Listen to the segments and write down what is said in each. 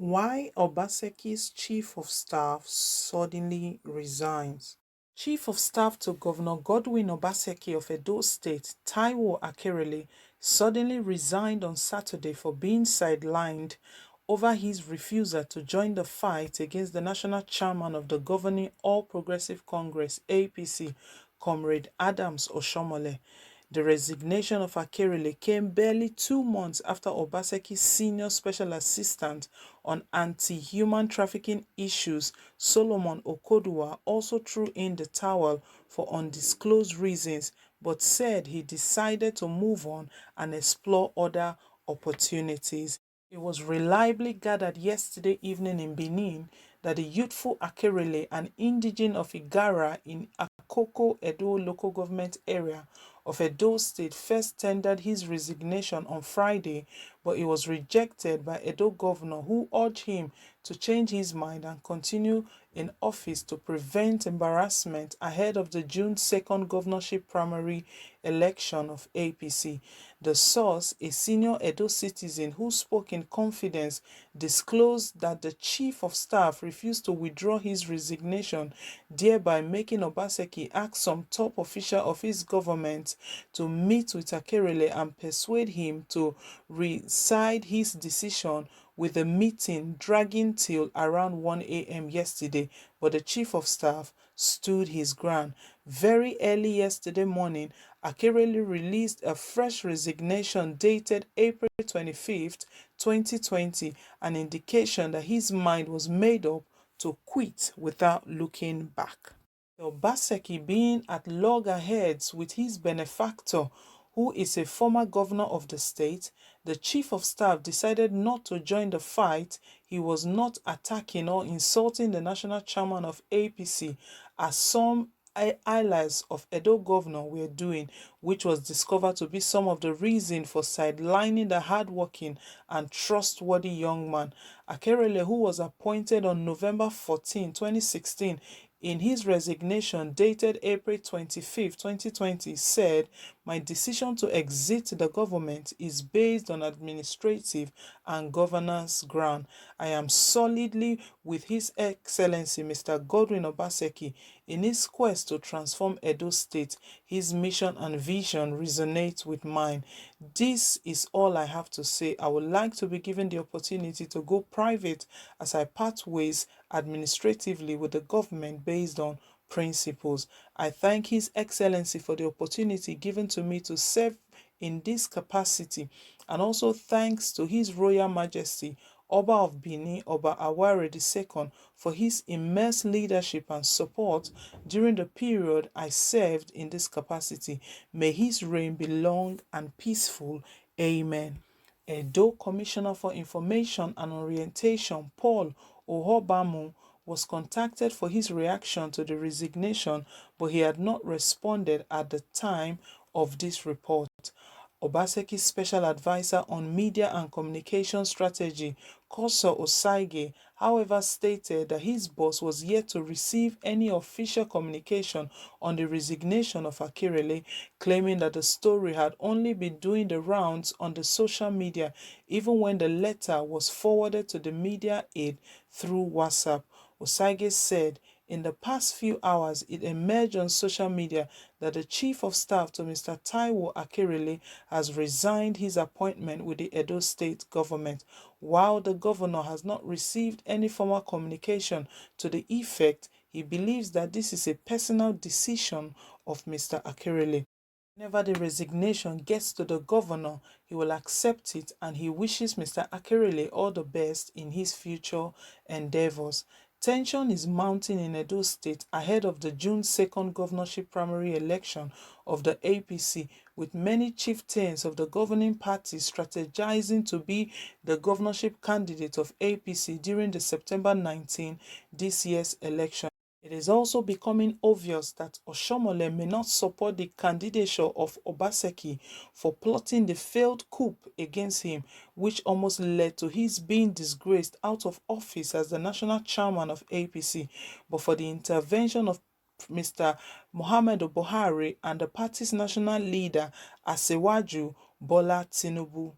Why Obaseki's chief of staff suddenly resigns. Chief of Staff to Governor Godwin Obaseki of Edo State, Taiwo Akerele, suddenly resigned on Saturday for being sidelined over his refusal to join the fight against the national chairman of the governing All Progressive Congress (APC), Comrade Adams Oshomole. The resignation of Akerele came barely 2 months after Obaseki's senior special assistant on anti-human trafficking issues, Solomon Okoduwa, also threw in the towel for undisclosed reasons, but said he decided to move on and explore other opportunities. It was reliably gathered yesterday evening in Benin that the youthful Akerele, an indigene of Igara in Akoko Edo local government area of Edo State, first tendered his resignation on Friday, but it was rejected by Edo governor, who urged him to change his mind and continue in office to prevent embarrassment ahead of the June 2nd governorship primary election of APC. The source, a senior Edo citizen who spoke in confidence, disclosed that the chief of staff refused to withdraw his resignation, thereby making Obaseki ask some top official of his government to meet with Akerele and persuade him to rescind his decision, with the meeting dragging till around 1 a.m. yesterday, but the chief of staff stood his ground. Very early yesterday morning, Akerele released a fresh resignation dated April 25th, 2020, an indication that his mind was made up to quit without looking back. Obaseki being at loggerheads with his benefactor, who is a former governor of the state, the chief of staff decided not to join the fight. He was not attacking or insulting the national chairman of APC, as some allies of Edo governor were doing, which was discovered to be some of the reason for sidelining the hardworking and trustworthy young man. Akerele, who was appointed on November 14, 2016, in his resignation dated April 25, 2020, said, "My decision to exit the government is based on administrative and governance ground. I am solidly with His Excellency Mr. Godwin Obaseki in his quest to transform Edo State. His mission and vision resonate with mine. This is all I have to say. I would like to be given the opportunity to go private as I part ways administratively with the government based on principles. I thank His Excellency for the opportunity given to me to serve in this capacity, and also thanks to His Royal Majesty Oba of Benin, Oba Aware II, for his immense leadership and support during the period I served in this capacity. May his reign be long and peaceful. Amen." Edo Commissioner for Information and Orientation Paul Ohobamu was contacted for his reaction to the resignation, but he had not responded at the time of this report. Obaseki's special advisor on media and communication strategy, Koso Osaige, however, stated that his boss was yet to receive any official communication on the resignation of Akerele, claiming that the story had only been doing the rounds on the social media, even when the letter was forwarded to the media aide through WhatsApp. Osaige said, "In the past few hours, it emerged on social media that the Chief of Staff to Mr. Taiwo Akerele has resigned his appointment with the Edo State government. While the governor has not received any formal communication to the effect, he believes that this is a personal decision of Mr. Akerele. Whenever the resignation gets to the governor, he will accept it, and he wishes Mr. Akerele all the best in his future endeavors." Tension is mounting in Edo State ahead of the June 2nd governorship primary election of the APC, with many chieftains of the governing party strategizing to be the governorship candidate of APC during the September 19 this year's election. It is also becoming obvious that Oshomole may not support the candidature of Obaseki for plotting the failed coup against him, which almost led to his being disgraced out of office as the national chairman of APC, but for the intervention of Mr. Muhammadu Buhari and the party's national leader, Asewaju Bola Tinubu.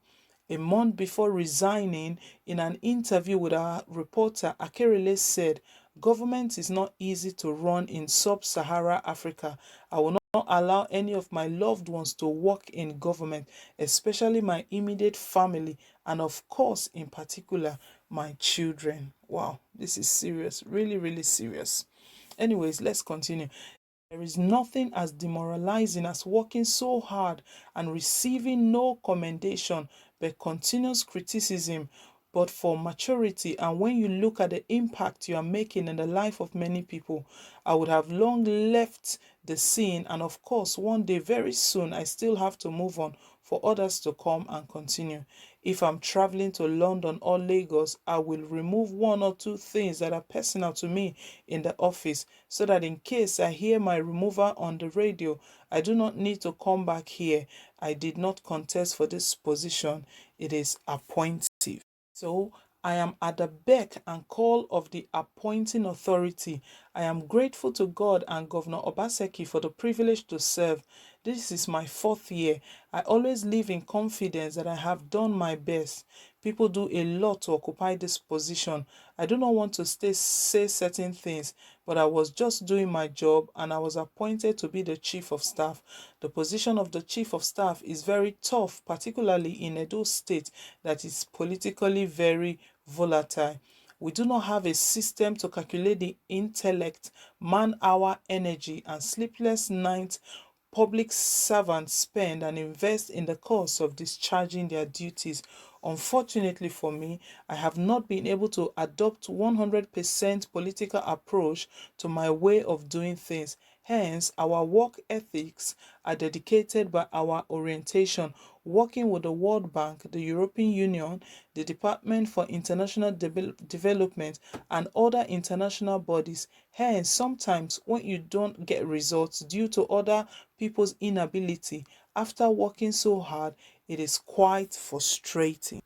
A month before resigning, in an interview with our reporter, Akerele said, "Government is not easy to run in sub-Sahara Africa. I will not allow any of my loved ones to work in government, especially my immediate family, and of course, in particular, my children." Wow, this is serious, really, really serious. Anyways, let's continue. There is nothing as demoralizing as working so hard and receiving no commendation but continuous criticism. But for maturity, and when you look at the impact you are making in the life of many people, I would have long left the scene. And of course, one day, very soon, I still have to move on for others to come and continue. If I'm traveling to London or Lagos, I will remove one or two things that are personal to me in the office so that in case I hear my removal on the radio, I do not need to come back here. I did not contest for this position. It is appointive. So I am at the beck and call of the appointing authority. I am grateful to God and Governor Obaseki for the privilege to serve. This is my 4th year. I always live in confidence that I have done my best. People do a lot to occupy this position. I do not want to say certain things, but I was just doing my job and I was appointed to be the chief of staff. The position of the chief of staff is very tough, particularly in Edo State that is politically very volatile. We do not have a system to calculate the intellect, man-hour, energy, and sleepless nights public servants spend and invest in the course of discharging their duties. Unfortunately for me, I have not been able to adopt 100% political approach to my way of doing things. Hence, our work ethics are dedicated by our orientation, working with the World Bank, the European Union, the Department for International Development, and other international bodies. Hence, sometimes when you don't get results due to other people's inability, after working so hard, it is quite frustrating.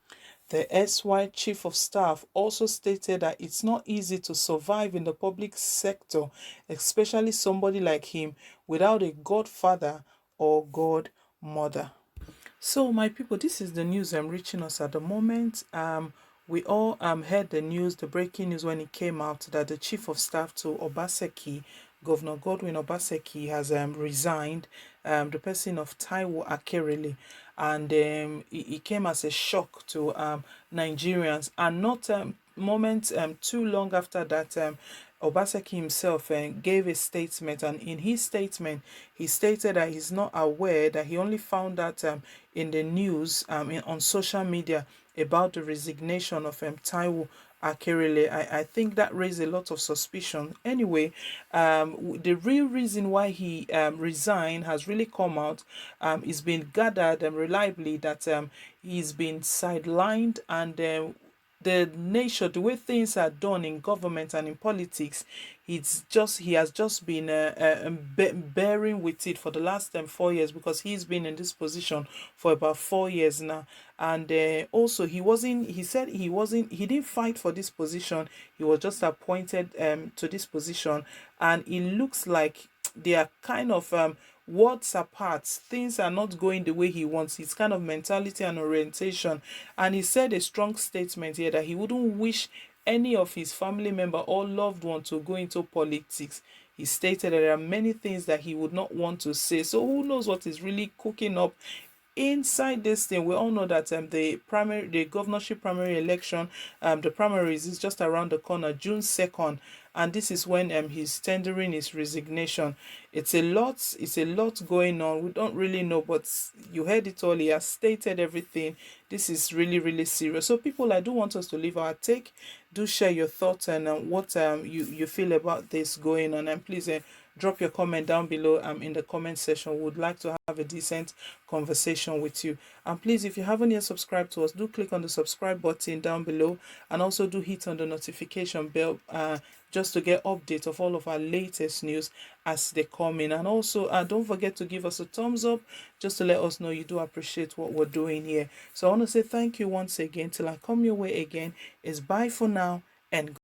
The SY Chief of Staff also stated that it's not easy to survive in the public sector, especially somebody like him, without a godfather or godmother. So, my people, this is the news reaching us at the moment. We all heard the news, the breaking news when it came out that the chief of staff to Obaseki, Governor Godwin Obaseki, has resigned. The person of Taiwo Akerele, and it came as a shock to Nigerians, and not moments too long after that. Obaseki himself gave a statement, and in his statement, he stated that he's not aware, that he only found that in the news on social media about the resignation of Taiwo Akerele. I think that raised a lot of suspicion. Anyway, the real reason why he resigned has really come out. It's been gathered reliably that he's been sidelined, and the nature, the way things are done in government and in politics, he has just been bearing with it for the last 4 years, because he's been in this position for about 4 years now. And also, he said he didn't fight for this position. He was just appointed to this position, and it looks like they are kind of words apart. Things are not going the way he wants. His kind of mentality and orientation. And he said a strong statement here that he wouldn't wish any of his family member or loved one to go into politics. He stated that there are many things that he would not want to say. So who knows what is really cooking up inside this thing. We all know that the governorship primary election, the primaries is just around the corner, June 2nd, and this is when he's tendering his resignation. It's a lot going on. We don't really know, but you heard it all. He has stated everything. This is really, really serious. So people, I do want us to leave our take. Do share your thoughts and what you feel about this going on, and please drop your comment down below in the comment section. We would like to have a decent conversation with you. And please, if you haven't yet subscribed to us, do click on the subscribe button down below, and also do hit on the notification bell just to get update of all of our latest news as they come in. And also don't forget to give us a thumbs up just to let us know you do appreciate what we're doing here. So I want to say thank you once again. Till I come your way again, is bye for now, and